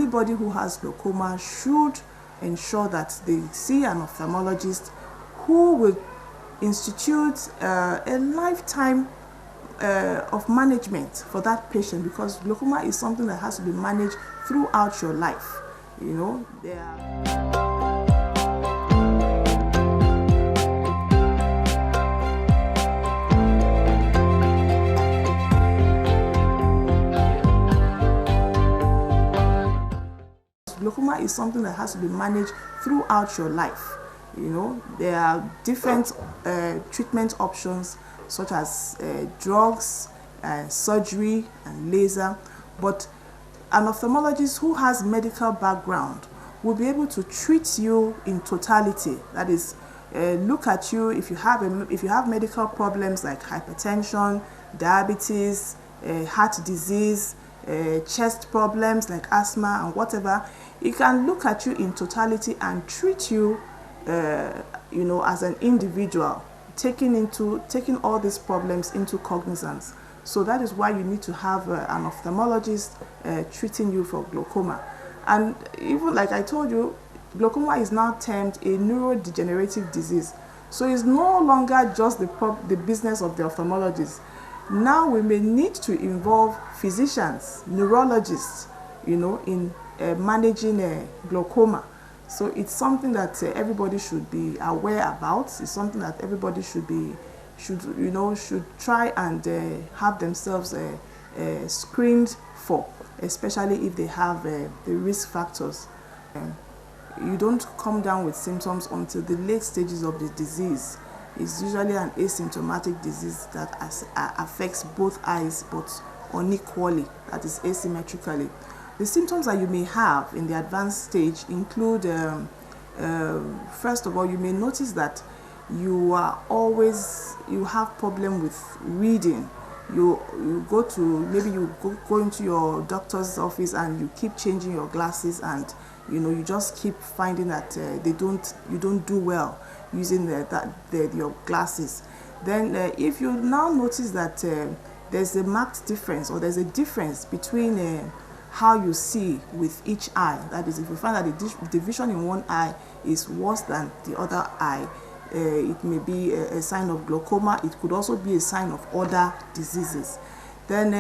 anybody who has glaucoma should ensure that they see an ophthalmologist who will institute a lifetime of management for that patient, because glaucoma is something that has to be managed throughout your life. You know, glaucoma is something that has to be managed throughout your life. You know, there are different treatment options such as drugs, surgery, and laser. But an ophthalmologist who has medical background will be able to treat you in totality. That is, look at you if you have medical problems like hypertension, diabetes, heart disease, chest problems like asthma and whatever. He can look at you in totality and treat you, you know, as an individual, taking all these problems into cognizance. So that is why you need to have an ophthalmologist treating you for glaucoma. And even like I told you, glaucoma is now termed a neurodegenerative disease. So it's no longer just the business of the ophthalmologist. Now we may need to involve physicians, neurologists, you know, in managing glaucoma. So it's something that everybody should be aware about. It's something that everybody should try and have themselves screened for, especially if they have the risk factors. You don't come down with symptoms until the late stages of the disease. It's usually an asymptomatic disease that affects both eyes, but unequally, that is asymmetrically. The symptoms that you may have in the advanced stage include, first of all, you may notice that you have problem with reading. You go into your doctor's office and you keep changing your glasses, and you just keep finding that you don't do well using your glasses. Then if you now notice that there's a marked difference, or there's a difference between how you see with each eye, that is, if you find that the vision in one eye is worse than the other eye, it may be a sign of glaucoma. It could also be a sign of other diseases. Then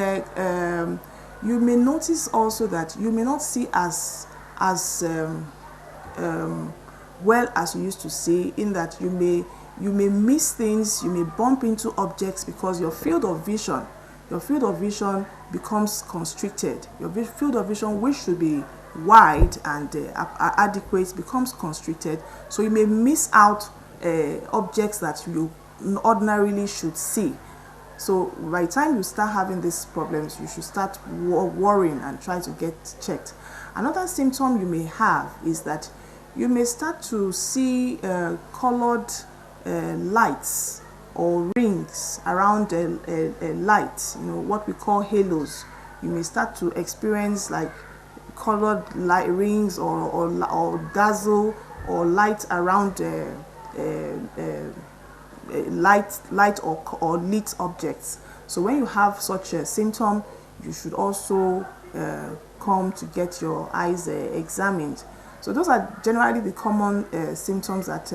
you may notice also that you may not see as well as you used to see, in that you may miss things, you may bump into objects, because your field of vision becomes constricted. Your field of vision, which should be wide and adequate, becomes constricted. So you may miss out objects that you ordinarily should see. So by the time you start having these problems, you should start worrying and try to get checked. Another symptom you may have is that you may start to see colored lights or rings around a light, what we call halos. You may start to experience like colored light rings or dazzle or light around light or lit objects. So when you have such a symptom, you should also come to get your eyes examined. So those are generally the common symptoms that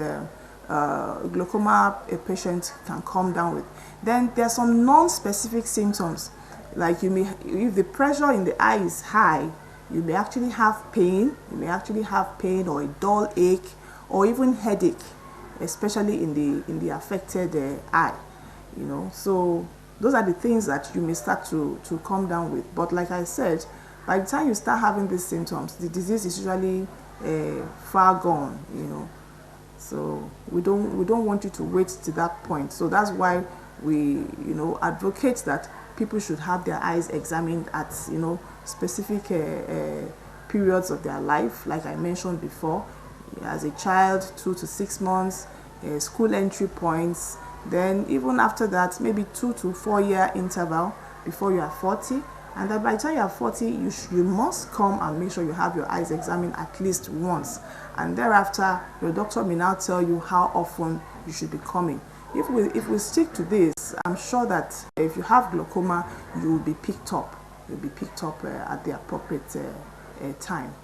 glaucoma patient can come down with. Then there are some non-specific symptoms, like if the pressure in the eye is high, you may actually have pain. You may actually have pain or a dull ache or even headache, especially in the affected eye. So those are the things that you may start to come down with. But like I said, by the time you start having these symptoms, the disease is usually far gone. So we don't want you to wait to that point. So that's why we advocate that people should have their eyes examined at specific periods of their life, like I mentioned before. As a child, 2 to 6 months, school entry points, then even after that, maybe 2 to 4 year interval before you are 40. And then by the time you are 40, you must come and make sure you have your eyes examined at least once. And thereafter, your doctor may now tell you how often you should be coming. If we stick to this, I'm sure that if you have glaucoma, you will be picked up. You'll be picked up at the appropriate time.